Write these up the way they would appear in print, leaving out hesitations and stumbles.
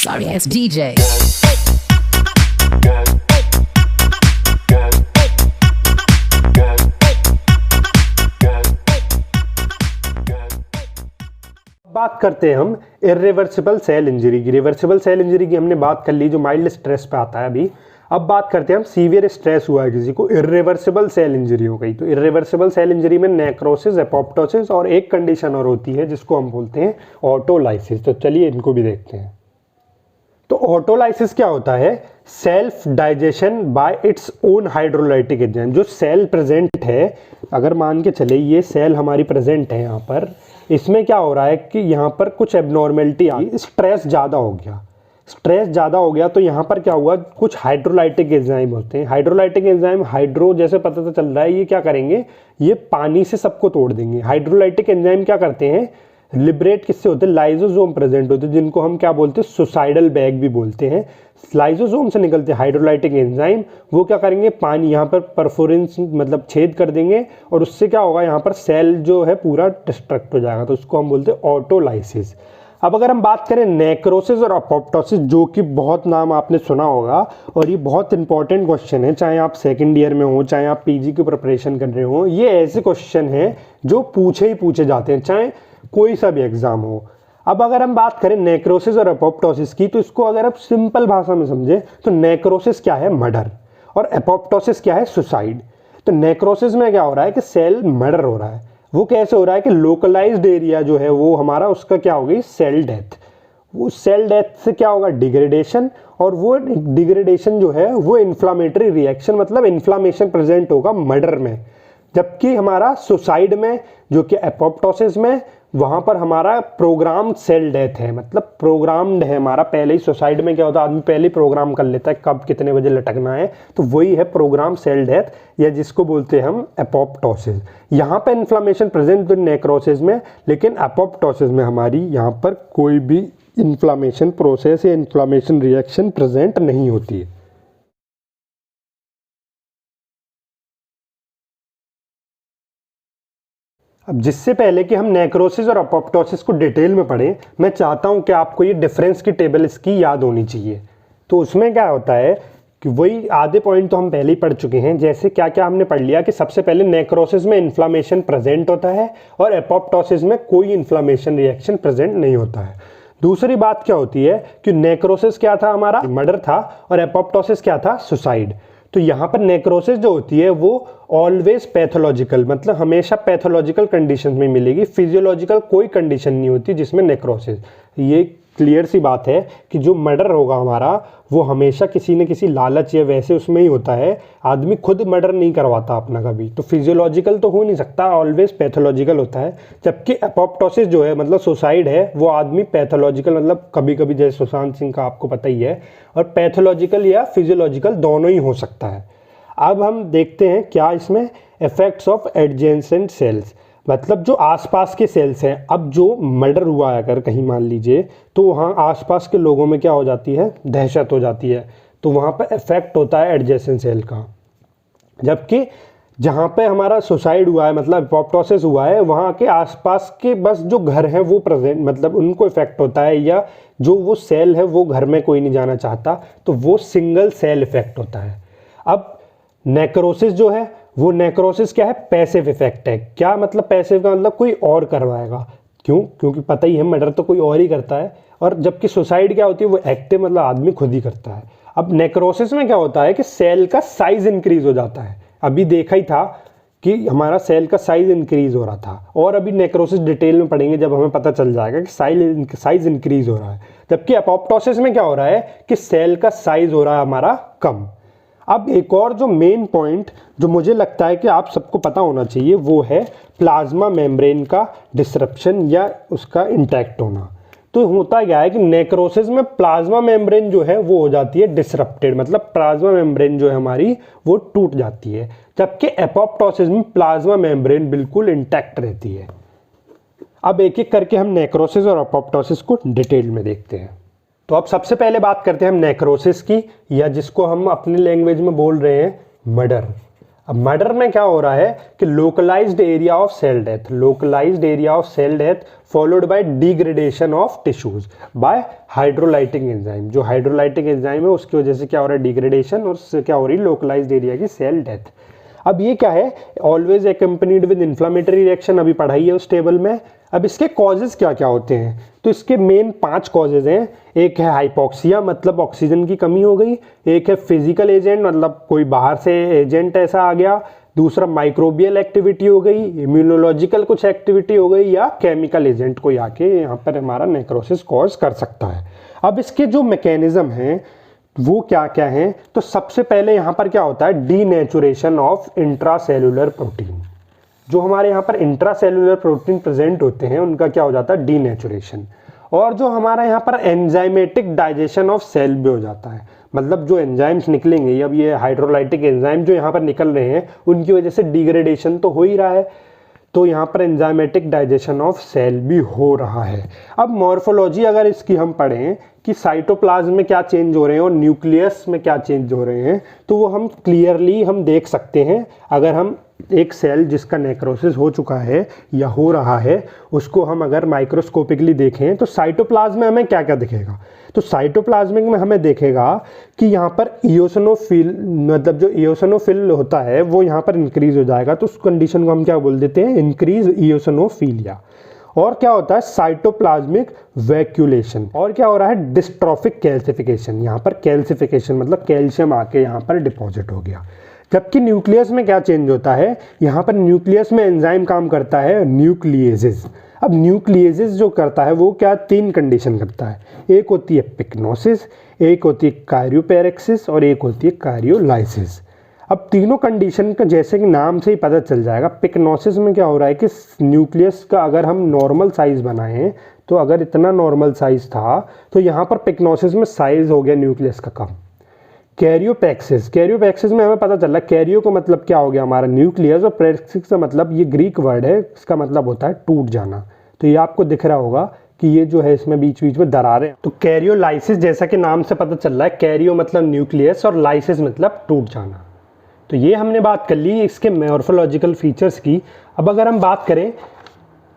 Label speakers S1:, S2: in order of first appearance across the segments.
S1: Sorry ass DJ.
S2: बात करते हैं हम इरिवर्सिबल सेल इंजरी की। रिवर्सिबल सेल इंजरी की हमने बात कर ली, जो माइल्ड स्ट्रेस पे आता है अभी। अब बात करते हैं हम सीवियर स्ट्रेस हुआ है किसी को, इरिवर्सिबल सेल इंजरी हो गई। तो इरिवर्सिबल सेल इंजरी में नेक्रोसिस, एपोप्टोसिस और एक कंडीशन और होती है जिसको हम बोलते हैं ऑटोलाइसिस। तो चलिए इनको भी देखते हैं। तो ऑटोलाइसिस क्या होता है? Self digestion bye its own hydrolytic enzyme. जो सेल प्रेजेंट है, अगर मान के चले ये सेल हमारी प्रेजेंट है यहाँ पर, इसमें क्या हो रहा है कि यहाँ पर कुछ एबनॉर्मेलिटी आई, स्ट्रेस ज़्यादा हो गया। स्ट्रेस ज़्यादा हो गया तो यहाँ पर क्या हुआ, कुछ हाइड्रोलाइटिक एंजाइम होते हैं। हाइड्रोलाइटिक एंजाइम, हाइड्रो जैसे पता तो चल रहा है, ये क्या करेंगे, ये पानी से सबको तोड़ देंगे। हाइड्रोलाइटिक एंजाइम क्या करते हैं, लिबरेट किससे होते हैं, लाइजोसोम प्रेजेंट होते हैं, जिनको हम क्या बोलते हैं, सुसाइडल बैग भी बोलते हैं। लाइजोसोम से निकलते हैं हाइड्रोलाइटिक एंजाइम, वो क्या करेंगे, पानी यहाँ पर परफोरेंस मतलब छेद कर देंगे और उससे क्या होगा, यहाँ पर सेल जो है पूरा डिस्ट्रक्ट हो जाएगा। तो उसको हम बोलते हैं ऑटोलाइसिस। अब अगर हम बात करें नेक्रोसिस और अपोप्टोसिस, जो कि बहुत नाम आपने सुना होगा और ये बहुत इंपॉर्टेंट क्वेश्चन है, चाहे आप सेकंड ईयर में हो, चाहे आप पीजी की प्रिपरेशन कर रहे हो, ये ऐसे क्वेश्चन हैं जो पूछे जाते हैं, चाहे कोई सा भी एग्जाम हो। अब अगर हम बात करें नेक्रोसिस और एपोप्टोसिस की, तो इसको अगर आप सिंपल भाषा में समझें तो नेक्रोसिस क्या है, मर्डर, और एपोप्टोसिस क्या है, सुसाइड। तो नेक्रोसिस में क्या हो रहा है कि सेल मर्डर हो रहा है। वो कैसे हो रहा है कि लोकलाइज्ड एरिया जो है वो हमारा, उसका क्या होगी, सेल डेथ। वो सेल डेथ से क्या होगा, डिग्रेडेशन, और वो डिग्रेडेशन जो है वो इन्फ्लामेटरी रिएक्शन, मतलब इन्फ्लामेशन प्रेजेंट होगा मर्डर में। जबकि हमारा सुसाइड में, जो कि एपोप्टोसिस में, वहाँ पर हमारा प्रोग्राम सेल डेथ है, मतलब प्रोग्राम्ड है हमारा पहले ही। सुसाइड में क्या होता है, आदमी पहले ही प्रोग्राम कर लेता है कब कितने बजे लटकना है, तो वही है प्रोग्राम सेल डेथ, या जिसको बोलते हैं हम एपोप्टोसिस। यहाँ पे इन्फ्लामेशन प्रेजेंट तो नेक्रोसिस में, लेकिन एपोप्टोसिस में हमारी यहाँ पर कोई भी इन्फ्लामेशन प्रोसेस या इन्फ्लामेशन रिएक्शन प्रेजेंट नहीं होती है। अब जिससे पहले कि हम नेक्रोसिस और अपोप्टोसिस को डिटेल में पढ़ें, मैं चाहता हूं कि आपको ये डिफरेंस की टेबल इसकी याद होनी चाहिए। तो उसमें क्या होता है कि वही आधे पॉइंट तो हम पहले ही पढ़ चुके हैं। जैसे क्या क्या हमने पढ़ लिया कि सबसे पहले नेक्रोसिस में इन्फ्लामेशन प्रेजेंट होता है और एपोप्टोसिस में कोई इन्फ्लामेशन रिएक्शन प्रेजेंट नहीं होता है। दूसरी बात क्या होती है कि नेक्रोसिस क्या था, हमारा मर्डर था, और एपोप्टोसिस क्या था, सुसाइड। तो यहाँ पर नेक्रोसिस जो होती है वो ऑलवेज पैथोलॉजिकल, मतलब हमेशा पैथोलॉजिकल कंडीशन में मिलेगी, फिजियोलॉजिकल कोई कंडीशन नहीं होती जिसमें नेक्रोसिस। ये क्लियर सी बात है कि जो मर्डर होगा हमारा वो हमेशा किसी न किसी लालच या वैसे उसमें ही होता है। आदमी खुद मर्डर नहीं करवाता अपना कभी, तो फिजियोलॉजिकल तो हो नहीं सकता, ऑलवेज पैथोलॉजिकल होता है। जबकि एपोप्टोसिस जो है, मतलब सुसाइड है, वो आदमी पैथोलॉजिकल, मतलब कभी कभी जैसे सुशांत सिंह का आपको पता ही है, और पैथोलॉजिकल या फिजियोलॉजिकल दोनों ही हो सकता है। अब हम देखते हैं क्या इसमें इफेक्ट्स ऑफ एडजेसेंट सेल्स, मतलब जो आसपास के सेल्स हैं। अब जो मर्डर हुआ है अगर कहीं मान लीजिए, तो वहाँ आसपास के लोगों में क्या हो जाती है, दहशत हो जाती है, तो वहाँ पर इफेक्ट होता है एडजेसेंट सेल का। जबकि जहाँ पे हमारा सुसाइड हुआ है, मतलब एपोप्टोसिस हुआ है, वहाँ के आसपास के बस जो घर हैं वो प्रेजेंट, मतलब उनको इफेक्ट होता है, या जो वो सेल है वो घर में कोई नहीं जाना चाहता, तो वो सिंगल सेल इफेक्ट होता है। अब नेक्रोसिस जो है वो, नेक्रोसिस क्या है, पैसिव इफेक्ट है। क्या मतलब पैसिव का मतलब कोई और करवाएगा, क्यों, क्योंकि पता ही है मर्डर तो कोई और ही करता है। और जबकि सुसाइड क्या होती है, वो एक्टिव, मतलब आदमी खुद ही करता है। अब नेक्रोसिस में क्या होता है कि सेल का साइज इंक्रीज हो जाता है। अभी देखा ही था कि हमारा सेल का साइज इंक्रीज हो रहा था, और अभी नेक्रोसिस डिटेल में पढ़ेंगे जब हमें पता चल जाएगा कि साइज इंक्रीज हो रहा है। जबकि एपोप्टोसिस में क्या हो रहा है कि सेल का साइज हो रहा है हमारा कम। अब एक और जो मेन पॉइंट जो मुझे लगता है कि आप सबको पता होना चाहिए, वो है प्लाज्मा मेम्ब्रेन का डिसरप्शन या उसका इंटैक्ट होना। तो होता क्या है कि नेक्रोसिस में प्लाज्मा मेम्ब्रेन जो है वो हो जाती है डिसरप्टेड, मतलब प्लाज्मा मेम्ब्रेन जो है हमारी वो टूट जाती है। जबकि एपोप्टोसिस में प्लाज्मा मेम्ब्रेन बिल्कुल इंटैक्ट रहती है। अब एक एक करके हम नेक्रोसिस और एपोप्टोसिस को डिटेल में देखते हैं। तो अब सबसे पहले बात करते हैं हम नेक्रोसिस की, या जिसको हम अपनी लैंग्वेज में बोल रहे हैं मर्डर। अब मर्डर में क्या हो रहा है कि localised area of cell death, localised area of cell death followed by degradation of tissues by hydrolytic enzyme. जो हाइड्रोलाइटिक एंजाइम है उसकी वजह से क्या हो रहा है, डिग्रेडेशन, और उससे क्या हो रही है, लोकलाइज्ड एरिया की सेल डेथ। अब ये क्या है, ऑलवेज एक्कम्पनीड विद इन्फ्लामेटरी रिएक्शन, अभी पढ़ाई है उस टेबल में। अब इसके कॉजेज क्या क्या होते हैं, तो इसके मेन 5 कॉजेज हैं। एक है हाइपोक्सिया, मतलब ऑक्सीजन की कमी हो गई। एक है फिजिकल एजेंट, मतलब कोई बाहर से एजेंट ऐसा आ गया। दूसरा माइक्रोबियल एक्टिविटी हो गई, इम्यूनोलॉजिकल कुछ एक्टिविटी हो गई, या केमिकल एजेंट कोई आके यहाँ पर हमारा नेक्रोसिस कॉज कर सकता है। अब इसके जो मैकेनिज्म हैं वो क्या क्या हैं, तो सबसे पहले यहाँ पर क्या होता है, डीनेचुरेशन ऑफ इंट्रासेलुलर प्रोटीन। जो हमारे यहाँ पर इंट्रासेलुलर प्रोटीन प्रेजेंट होते हैं उनका क्या हो जाता है, डीनेचुरेशन। और जो हमारा यहाँ पर एंजाइमेटिक डाइजेशन ऑफ सेल भी हो जाता है, मतलब जो एंजाइम्स निकलेंगे, अब ये हाइड्रोलाइटिक एंजाइम जो यहाँ पर निकल रहे हैं उनकी वजह से डिग्रेडेशन तो हो ही रहा है, तो यहाँ पर एंजाइमेटिक डाइजेशन ऑफ सेल भी हो रहा है। अब मॉर्फोलॉजी अगर इसकी हम पढ़ें कि साइटोप्लाज्म में क्या चेंज हो रहे हैं और न्यूक्लियस में क्या चेंज हो रहे हैं, तो वो हम क्लियरली हम देख सकते हैं। अगर हम एक सेल जिसका नेक्रोसिस हो चुका है या हो रहा है उसको हम अगर माइक्रोस्कोपिकली देखें तो साइटोप्लाज्म में हमें क्या क्या दिखेगा, तो साइटोप्लाज्मिक में हमें देखेगा कि यहाँ पर इयोसिनोफिल, मतलब जो इयोसिनोफिल होता है वो यहाँ पर इंक्रीज हो जाएगा, तो उस कंडीशन को हम क्या बोल देते हैं, इंक्रीज इयोसिनोफिलिया। और क्या होता है, साइटोप्लाज्मिक वैक्यूलेशन। और क्या हो रहा है, डिस्ट्रॉफिक कैल्सिफिकेशन, यहाँ पर कैल्सिफिकेशन मतलब कैल्शियम आके यहाँ पर डिपॉजिट हो गया। जबकि न्यूक्लियस में क्या चेंज होता है, यहाँ पर न्यूक्लियस में एंजाइम काम करता है न्यूक्लिएजेस। अब न्यूक्लिएजेस जो करता है वो क्या 3 कंडीशन करता है, एक होती है पिक्नोसिस, एक होती है कारियोपेरेक्सिस और एक होती है कारियोलाइसिस। अब तीनों कंडीशन का जैसे कि नाम से ही पता चल जाएगा, पिक्नोसिस में क्या हो रहा है कि न्यूक्लियस का अगर हम नॉर्मल साइज बनाएं तो अगर इतना नॉर्मल साइज था तो यहाँ पर पिक्नोसिस में साइज हो गया न्यूक्लियस का कम। कैरियोपेक्सिस, कैरियोपेक्सिस में हमें पता चल रहा है कैरियो का मतलब क्या हो गया हमारा न्यूक्लियस, और पेक्सिस का मतलब ये ग्रीक वर्ड है, इसका मतलब होता है टूट जाना। तो ये आपको दिख रहा होगा कि ये जो है इसमें बीच बीच में दरारें। तो कैरियोलाइसिस जैसा कि नाम से पता चल रहा है, कैरियो मतलब न्यूक्लियस और लाइसिस मतलब टूट जाना। तो ये हमने बात कर ली इसके मॉर्फोलॉजिकल फीचर्स की। अब अगर हम बात करें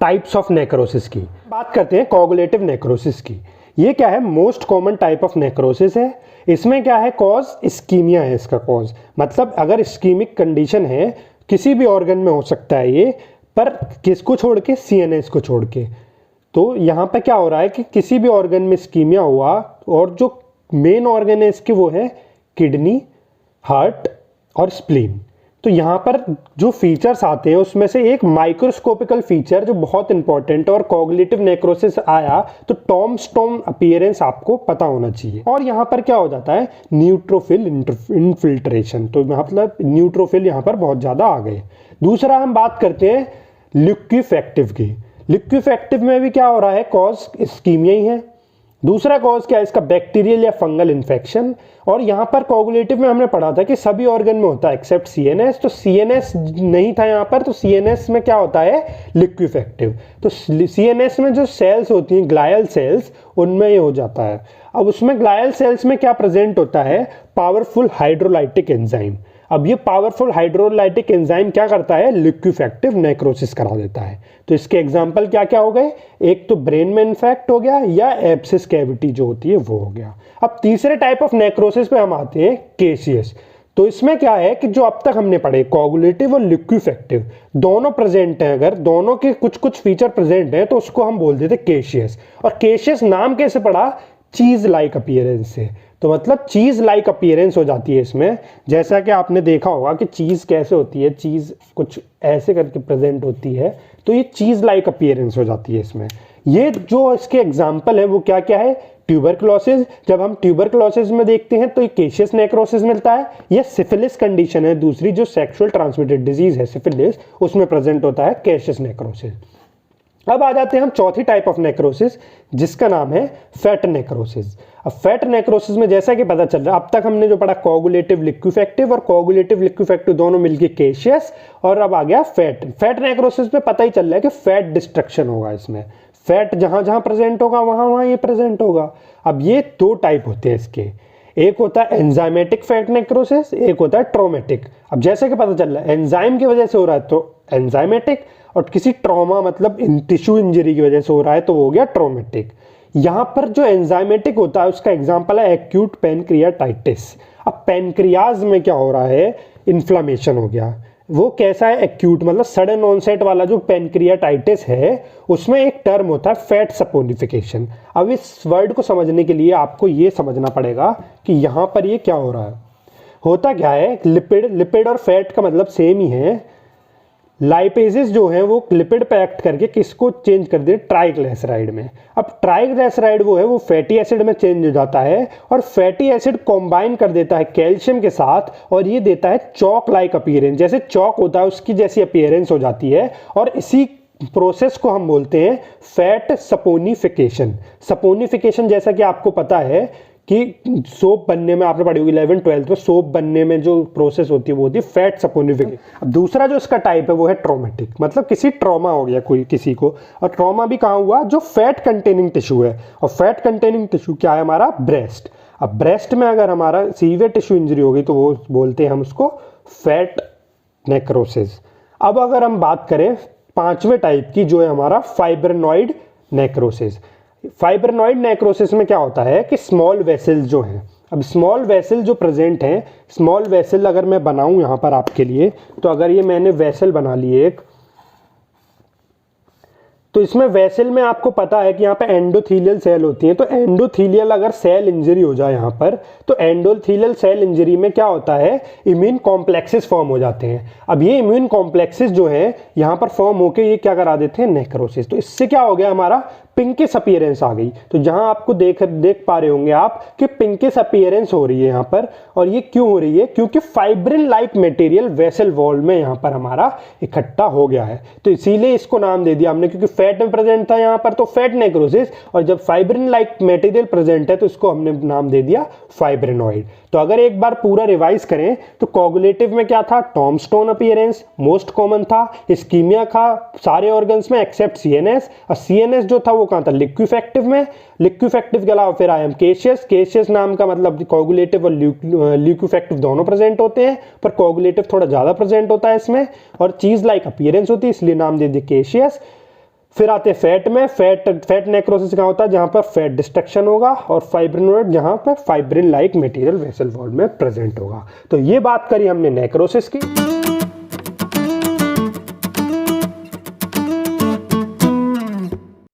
S2: टाइप्स ऑफ नेक्रोसिस की, बात करते हैं कोगुलेटिव नेक्रोसिस की। ये क्या है, most common type of necrosis है। इसमें क्या है, कॉज इस्कीमिया है इसका कॉज, मतलब अगर इस्कीमिक कंडीशन है किसी भी ऑर्गन में हो सकता है ये, पर किसको छोड़ के, सीएनएस को छोड़ के। तो यहाँ पे क्या हो रहा है कि किसी भी ऑर्गन में इस्कीमिया हुआ और जो मेन ऑर्गन है इसके वो है किडनी, हार्ट और स्प्लीन। तो यहाँ पर जो फीचर्स आते हैं उसमें से एक माइक्रोस्कोपिकल फीचर जो बहुत इंपॉर्टेंट है, और कोगुलेटिव नेक्रोसिस आया तो टॉम्बस्टोन अपीयरेंस आपको पता होना चाहिए। और यहाँ पर क्या हो जाता है, न्यूट्रोफिल इन्फिल्ट्रेशन, तो मतलब न्यूट्रोफिल यहाँ पर बहुत ज़्यादा आ गए। दूसरा हम बात करते हैं लिक्विफेक्टिव की। लिक्विफेक्टिव में भी क्या हो रहा है, कॉज इस्कीमिया ही है। दूसरा कॉज क्या है इसका, बैक्टीरियल या फंगल इन्फेक्शन। और यहाँ पर कोगुलेटिव में हमने पढ़ा था कि सभी ऑर्गन में होता है एक्सेप्ट सीएनएस, तो सीएनएस नहीं था यहाँ पर, तो सीएनएस में क्या होता है, लिक्विफेक्टिव। तो सीएनएस में जो सेल्स होती हैं ग्लायल सेल्स, उनमें ये हो जाता है। अब उसमें ग्लायल सेल्स में क्या प्रेजेंट होता है, पावरफुल हाइड्रोलाइटिक एंजाइम। अब ये पावरफुल हाइड्रोलाइटिक एंजाइम क्या करता है, लिक्विफेक्टिव नेक्रोसिस करा देता है। तो इसके एग्जांपल क्या क्या हो गए, एक तो ब्रेन में इन्फेक्ट हो गया या एब्सिस कैविटी जो होती है वो हो गया। अब तीसरे टाइप ऑफ नेक्रोसिस पे हम आते हैं, केशियस। तो इसमें क्या है कि जो अब तक हमने पढ़े कोगुलेटिव और लिक्विफेक्टिव दोनों प्रेजेंट हैं, अगर दोनों के कुछ कुछ फीचर प्रेजेंट हैं तो उसको हम बोल देते केशियस। और केशियस नाम कैसे पड़ा, चीज लाइक अपीयरेंस से। तो मतलब चीज लाइक अपीयरेंस हो जाती है इसमें, जैसा कि आपने देखा होगा कि चीज कैसे होती है, चीज कुछ ऐसे करके प्रेजेंट होती है, तो ये चीज लाइक अपीयरेंस हो जाती है इसमें। ये जो इसके एग्जाम्पल है वो क्या क्या है, ट्यूबरक्लोसिस। जब हम ट्यूबरक्लोसिस में देखते हैं तो ये केशियस नेक्रोसिस मिलता है। ये सिफिलिस कंडीशन है दूसरी, जो सेक्सुअल ट्रांसमिटेड डिजीज है सिफिलिस, उसमें प्रेजेंट होता है केशियस नेक्रोसिस। अब आ जाते हैं हम चौथी टाइप ऑफ नेक्रोसिस जिसका नाम है फैट नेक्रोसिस। अब फैट नेक्रोसिस में जैसा कि पता चल रहा है, अब तक हमने जो पढ़ा कोगुलेटिव लिक्विफेक्टिव, और कोगुलेटिव लिक्विफेक्टिव दोनों मिलके केशियस, और अब आ गया फैट। फैट नेक्रोसिस में पता ही चल रहा है कि फैट डिस्ट्रक्शन होगा इसमें, फैट जहां जहां प्रेजेंट होगा वहां वहां ये प्रेजेंट होगा। अब ये 2 टाइप होते हैं इसके, एक होता है एंजाइमेटिक फैट नेक्रोसिस, एक होता है ट्रोमेटिक। अब जैसे कि पता चल रहा है एंजाइम की वजह से हो रहा है तो एंजाइमेटिक, और किसी ट्रॉमा मतलब टिश्यू इंजरी की वजह से हो रहा है तो वो हो गया ट्रोमेटिक। यहाँ पर जो एंजाइमेटिक होता है उसका एग्जाम्पल है एक्यूट पैनक्रियाटाइटिस। अब पैनक्रियाज में क्या हो रहा है, इन्फ्लामेशन हो गया। वो कैसा है, एक्यूट मतलब सडन ऑनसेट वाला जो पैनक्रियाटाइटिस है उसमें एक टर्म होता है फैट सपोनिफिकेशन। अब इस वर्ड को समझने के लिए आपको ये समझना पड़ेगा कि यहाँ पर ये क्या हो रहा है। होता क्या है, लिपिड और फैट का मतलब सेम ही है। लाइपेजेस जो है वो लिपिड पे एक्ट करके किसको चेंज कर दे, ट्राइग्लिसराइड में। अब ट्राइग्लिसराइड वो है वो फैटी एसिड में चेंज हो जाता है और फैटी एसिड कॉम्बाइन कर देता है कैल्शियम के साथ और ये देता है चॉक लाइक अपीयरेंस, जैसे चॉक होता है उसकी जैसी अपीयरेंस हो जाती है। और इसी प्रोसेस को हम बोलते हैं फैट सपोनिफिकेशन। सपोनिफिकेशन जैसा कि आपको पता है कि सोप बनने में आपने पढ़ी होगी 11th 12th में, सोप बनने में जो प्रोसेस होती है वो होती है फैट सपोनिफिकेशन। अब दूसरा जो इसका टाइप है वो है ट्रोमेटिक, मतलब किसी ट्रॉमा हो गया कोई किसी को, और ट्रॉमा भी कहाँ हुआ, जो फैट कंटेनिंग टिश्यू है। और फैट कंटेनिंग टिश्यू क्या है हमारा, ब्रेस्ट। अब ब्रेस्ट में अगर हमारा सीवियर टिश्यू इंजरी होगी तो वो बोलते हैं हम उसको फैट नेक्रोसिस। अब अगर हम बात करें पांचवें टाइप की जो है हमारा फाइब्रिनॉइड नेक्रोसिस। फाइब्रिनॉइड नेक्रोसिस में क्या होता है कि स्मॉल वेसल्स जो हैं, अब स्मॉल वेसल जो प्रेजेंट हैं, स्मॉल वेसल अगर मैं बनाऊं यहाँ पर आपके लिए, तो अगर ये मैंने वेसल बना ली एक, तो इसमें वेसल में आपको पता है कि यहाँ पे एंडोथीलियल सेल होती हैं। तो एंडोथीलियल अगर सेल इंजरी हो जाए यहाँ पर, तो एंडोथीलियल सेल इंजरी में क्या होता है, इम्यून कॉम्प्लेक्सेस फॉर्म हो जाते हैं। अब ये इम्यून कॉम्प्लेक्सेस जो है यहाँ पर फॉर्म होके ये क्या करा देते हैं, नेक्रोसिस। तो इससे क्या हो गया हमारा, पिंकिश अपीयरेंस आ गई। तो जहां आपको देख पा रहे होंगे आप कि पिंकिश अपीयरेंस हो रही है यहाँ पर, और ये क्यों हो रही है, क्योंकि fibrin like material vessel wall में यहाँ पर हमारा इकट्ठा हो गया है। तो इसीलिए इसको नाम दे दिया हमने, क्योंकि फैट में प्रेजेंट था यहाँ पर तो फैट नेक्रोसिस, और जब फाइब्रिन लाइक मटेरियल प्रेजेंट है तो इसको हमने नाम दे दिया फाइब्रिनॉइड। तो अगर एक बार पूरा रिवाइज करें तो कोगुलेटिव में क्या था, टॉमस्टोन अपीयरेंस मोस्ट कॉमन था, इस्कीमिया था सारे ऑर्गन्स में एक्सेप्ट सीएनएस, और सीएनएस जो था वो कहाँ था, लिक्विफेक्टिव में। लिक्विफेक्टिव के अलावा फिर आया केशियस। केशियस नाम का मतलब कोगुलेटिव और लिक्विफेक्टिव दोनों प्रेजेंट होते हैं, पर कोगुलेटिव थोड़ा ज्यादा प्रेजेंट होता है इसमें, और चीज लाइक अपीयरेंस होती है इसलिए नाम दे दिया केशियस। फिर आते हैं फैट में। फैट नेक्रोसिस कहाँ होता है, जहां पर फैट डिस्ट्रक्शन होगा, और फाइब्रिनॉइड जहां पर fibrin like material vessel wall में प्रेजेंट होगा। तो ये बात करी हमने नेक्रोसिस की।